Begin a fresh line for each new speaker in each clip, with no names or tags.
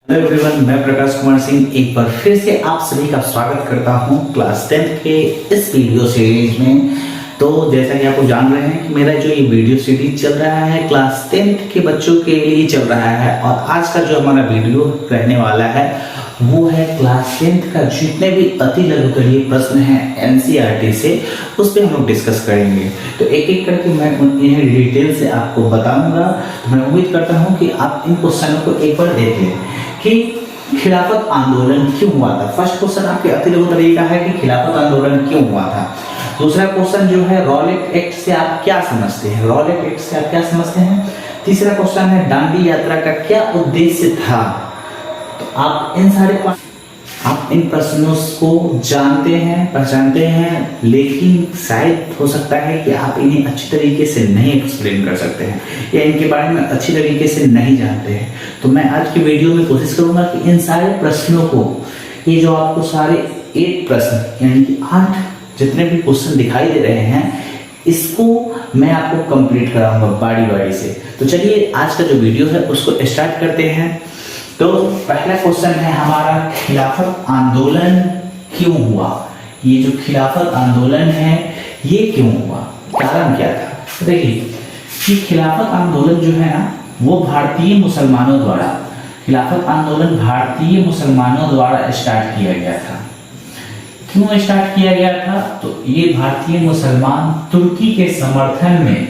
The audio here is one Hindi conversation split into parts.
हेलो एवरीवन, मैं प्रकाश कुमार सिंह एक बार फिर से आप सभी का स्वागत करता हूं क्लास 10th के इस वीडियो सीरीज में। तो जैसा कि आपको जान रहे हैं कि मेरा जो ये वीडियो सीरीज चल रहा है क्लास 10th के बच्चों के लिए चल रहा है, और आज का जो हमारा वीडियो रहने वाला है वो है क्लास 10th का जितने भी अति लघुकरीय प्रश्न हैं एनसीईआरटी से, उस पर हम लोग डिस्कस करेंगे। तो एक एक करके मैं इन्हें डिटेल से आपको बताऊंगा। तो मैं उम्मीद करता हूं कि आप इन क्वेश्चनों को एक बार देख लें कि खिलाफत आंदोलन क्यों हुआ था। फर्स्ट क्वेश्चन आपके अति लघुकरीय का है कि खिलाफत आंदोलन क्यों हुआ था। दूसरा क्वेश्चन जो है रॉलेट एक्ट से आप क्या समझते हैं, रॉलेट एक्ट से आप क्या समझते हैं। तीसरा क्वेश्चन है दांडी यात्रा का क्या उद्देश्य था। तो आप इन प्रश्नों को जानते हैं, पहचानते हैं, लेकिन शायद हो सकता है कि आप इन्हें अच्छी तरीके से नहीं एक्सप्लेन कर सकते हैं या इनके बारे में अच्छी तरीके से नहीं जानते हैं। तो मैं आज की वीडियो में कोशिश करूंगा कि इन सारे प्रश्नों को, ये जो आपको सारे 8 प्रश्न यानी कि 8 जितने भी क्वेश्चन दिखाई दे रहे हैं, इसको मैं आपको कंप्लीट कराऊंगा बारी बारी से। तो चलिए आज का जो वीडियो है उसको स्टार्ट करते हैं। तो पहला क्वेश्चन है हमारा, खिलाफत आंदोलन क्यों हुआ। ये जो खिलाफत आंदोलन है ये क्यों हुआ, कारण क्या था। देखिए कि खिलाफत आंदोलन जो है ना वो भारतीय मुसलमानों द्वारा, खिलाफत आंदोलन भारतीय मुसलमानों द्वारा स्टार्ट किया गया था। क्यों स्टार्ट किया गया था, तो ये भारतीय मुसलमान तुर्की के समर्थन में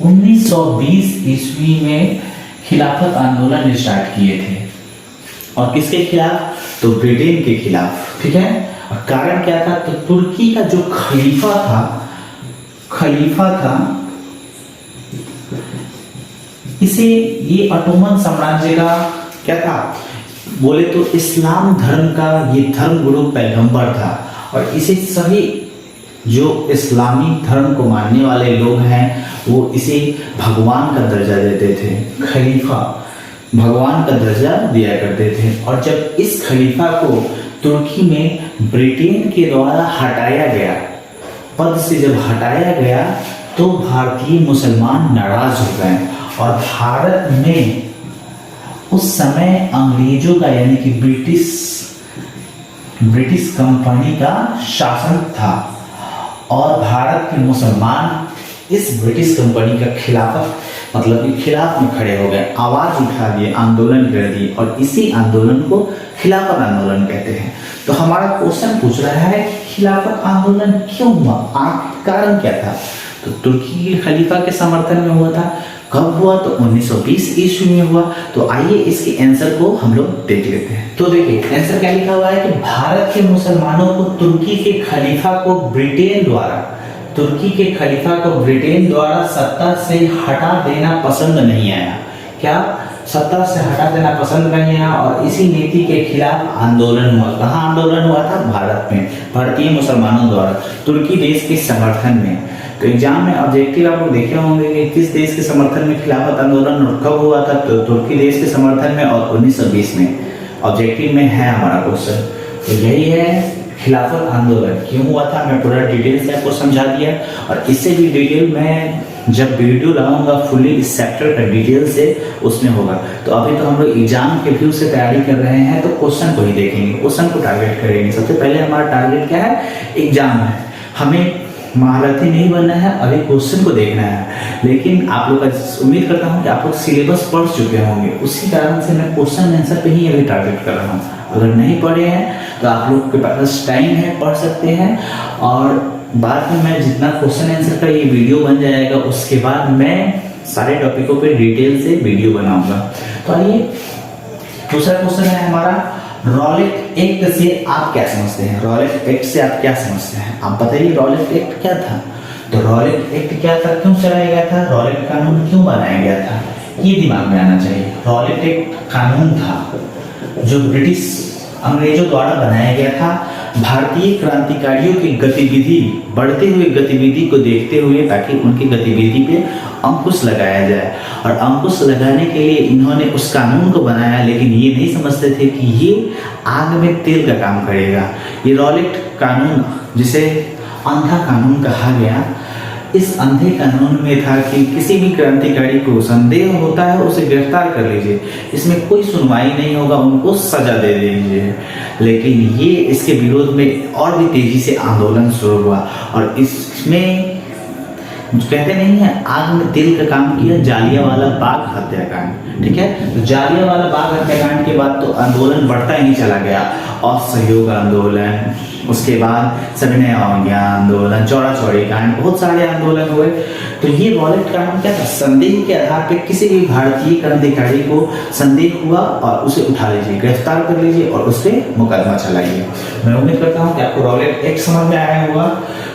1920 ईस्वी में खिलाफत आंदोलन स्टार्ट किए थे। और किसके खिलाफ, तो ब्रिटेन के खिलाफ। ठीक है, और कारण क्या था, तो तुर्की का जो खलीफा था इसे ये ऑटोमन साम्राज्य का क्या था, बोले तो इस्लाम धर्म का ये धर्म गुरु पैगंबर था। और इसे सभी जो इस्लामी धर्म को मानने वाले लोग हैं वो इसे भगवान का दर्जा देते थे, खलीफा भगवान का दर्जा दिया करते थे। और जब इस खलीफा को तुर्की में ब्रिटेन के द्वारा हटाया गया, पद से जब हटाया गया, तो भारतीय मुसलमान नाराज हो गए। और भारत में उस समय अंग्रेजों का यानी कि ब्रिटिश कंपनी का शासन था, और भारत के मुसलमान इस ब्रिटिश कंपनी का खिलाफ में खड़े हो गए, आवाज उठा दिए, आंदोलन कर दिए, और इसी आंदोलन को खिलाफत आंदोलन कहते हैं। तो हमारा क्वेश्चन पूछ रहा है कि खिलाफत आंदोलन क्यों हुआ, कारण क्या था। तो तुर्की के खलीफा के समर्थन में हुआ था। कब हुआ, तो 1920 ईस्वी में हुआ। तो आइए इसके आंसर को हम लोग देख लेते हैं। तो देखिए आंसर क्या लिखा हुआ है कि भारत के मुसलमानों को तुर्की के खलीफा को ब्रिटेन द्वारा सत्ता से हटा देना पसंद नहीं आया। क्या, सत्ता से हटा देना पसंद नहीं आया, और इसी नीति के खिलाफ आंदोलन हुआ। कहाँ आंदोलन हुआ था, भारत में, भारतीय मुसलमानों द्वारा तुर्की देश के समर्थन में। तो एग्जाम में ऑब्जेक्टिव आप लोग देखे होंगे कि किस देश के समर्थन में खिलाफत आंदोलन और कब हुआ था, तो तुर्की देश के समर्थन में और 1920 में ऑब्जेक्टिव में है हमारा क्वेश्चन। तो यही है खिलाफत आंदोलन क्यों हुआ था। मैं पूरा डिटेल से आपको समझा दिया, और इससे भी डिटेल मैं जब वीडियो लाऊंगा फुली इस चैप्टर का डिटेल से उसमें होगा। तो अभी तो हम लोग एग्जाम के व्यू से तैयारी कर रहे हैं, तो क्वेश्चन को ही देखेंगे, क्वेश्चन को टारगेट करेंगे। सबसे पहले हमारा टारगेट क्या है, एग्जाम है, हमें महारथी नहीं बनना है, अभी क्वेश्चन को देखना है। लेकिन आप लोग का उम्मीद करता हूँ कि आप लोग सिलेबस पढ़ चुके होंगे, उसी कारण से मैं क्वेश्चन आंसर पे ही अभी टारगेट कर रहा हूँ। अगर नहीं पढ़े हैं तो आप लोग के पास टाइम है, पढ़ सकते हैं, और बाद में मैं जितना क्वेश्चन आंसर का ये वीडियो बन जाएगा उसके बाद मैं सारे टॉपिकों पे डिटेल से वीडियो बनाऊंगा। तो आइए दूसरा क्वेश्चन है हमारा, रॉलेट एक्ट से आप क्या समझते हैं। रॉलेट एक्ट से आप क्या समझते हैं, आप बताइए। रॉलेट एक्ट क्या था, तो रॉलेट एक्ट क्या था, क्यों चलाया गया था, रॉलेट कानून क्यों बनाया गया था, ये दिमाग में आना चाहिए। रॉलेट एक्ट कानून था जो ब्रिटिश अंग्रेजों द्वारा बनाया गया था, भारतीय क्रांतिकारियों की बढ़ते हुए गतिविधि को देखते हुए, ताकि उनकी गतिविधि पे अंकुश लगाया जाए। और अंकुश लगाने के लिए इन्होंने उस कानून को बनाया, लेकिन ये नहीं समझते थे कि ये आग में तेल का काम करेगा। ये रॉलेट कानून, जिसे अंधा कानून कहा गया, इस अंधे कानून में था कि किसी भी क्रांतिकारी को संदेह होता है उसे गिरफ्तार कर लीजिए, इसमें कोई सुनवाई नहीं होगा, उनको सजा दे दीजिए। लेकिन ये इसके विरोध में और भी तेजी से आंदोलन शुरू हुआ और इसमें कहते नहीं है आग में तेल का काम किया जालियांवाला बाग हत्याकांड, ठीक है। तो जालियांवाला बाग हत्याकांड के बाद तो आंदोलन बढ़ता ही चला गया, असहयोग आंदोलन, उसके बाद सविनय अवज्ञा आंदोलन, चौड़ा चौड़ी कांड, बहुत सारे आंदोलन हुए। तो ये रॉलेट कानून क्या था, संदेह के आधार पर किसी भी भारतीय क्रांतिकारी को संदेह हुआ और उसे उठा लीजिए, गिरफ्तार कर लीजिए और उस पर मुकदमा चलाइए। मैं उम्मीद करता हूँ कि आपको रॉलेट एक्ट समझ में आया होगा।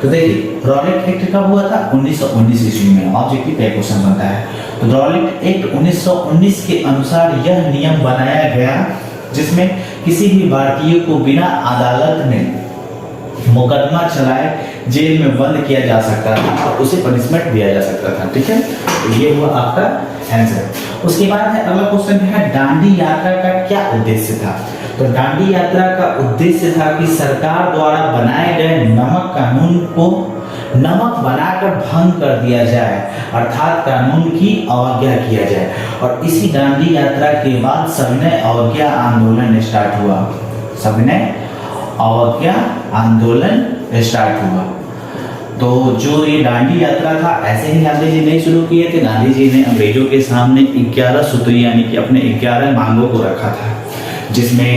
तो देखिए रॉलेट एक्ट कब हुआ था, 1919 ईस्वी में। ऑब्जेक्टिव का क्वेश्चन बनता है। तो रॉलेट एक्ट 1919 के अनुसार यह नियम बनाया गया जिसमें किसी भी भारतीय को बिना अदालत में मुकदमा चलाए जेल में बंद किया जा सकता था और उसे पनिशमेंट दिया जा सकता था, ठीक है। तो ये हुआ आपका आंसर। उसके बाद है अगला क्वेश्चन है दांडी यात्रा का क्या उद्देश्य था। तो दांडी यात्रा का उद्देश्य था कि सरकार द्वारा बनाए गए नमक कानून को नमक बनाकर भंग कर दिया जाए, अर्थात कानून की अवज्ञा किया जाए। और इसी दांडी यात्रा के बाद सविनय अवज्ञा आंदोलन स्टार्ट हुआ, सविनय अवज्ञा आंदोलन स्टार्ट हुआ। तो जो ये दांडी यात्रा था ऐसे ही गांधी जी ने शुरू किए थे। गांधी जी ने अंग्रेजों के सामने 11 सूत्र यानी कि अपने 11 मांगों को रखा था, जिसमें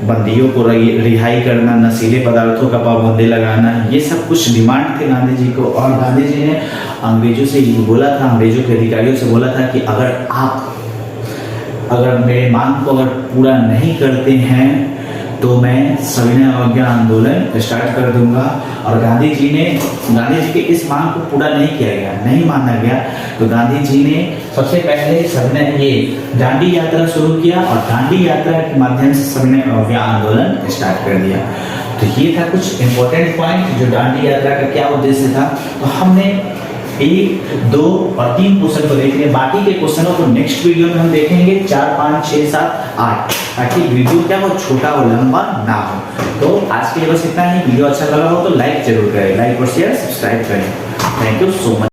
बंदियों को रिहाई करना, नशीले पदार्थों का पाबंदी लगाना, ये सब कुछ डिमांड थे गांधी जी को। और गांधी जी ने अंग्रेजों से बोला था, अंग्रेजों के अधिकारियों से बोला था कि अगर मेरे मांग को अगर पूरा नहीं करते हैं तो मैं सविनय अवज्ञा आंदोलन स्टार्ट कर दूंगा। और गांधी जी के इस मांग को पूरा नहीं किया गया, नहीं माना गया। तो गांधी जी ने सबसे पहले सविनय ये दांडी यात्रा शुरू किया और दांडी यात्रा के माध्यम से सविनय अवज्ञा आंदोलन स्टार्ट कर दिया। तो ये था कुछ इंपॉर्टेंट पॉइंट जो दांडी यात्रा का क्या उद्देश्य था। तो हमने 1, 2 और 3 क्वेश्चन को देख लिया। बाकी के क्वेश्चनों को नेक्स्ट वीडियो में हम देखेंगे 4, 5, 6, 7, 8, ताकि वीडियो क्या हो छोटा और लंबा ना हो। तो आज के लिए बस इतना ही। वीडियो अच्छा लगा हो तो लाइक जरूर करें, लाइक और शेयर सब्सक्राइब करें। Thank you so much.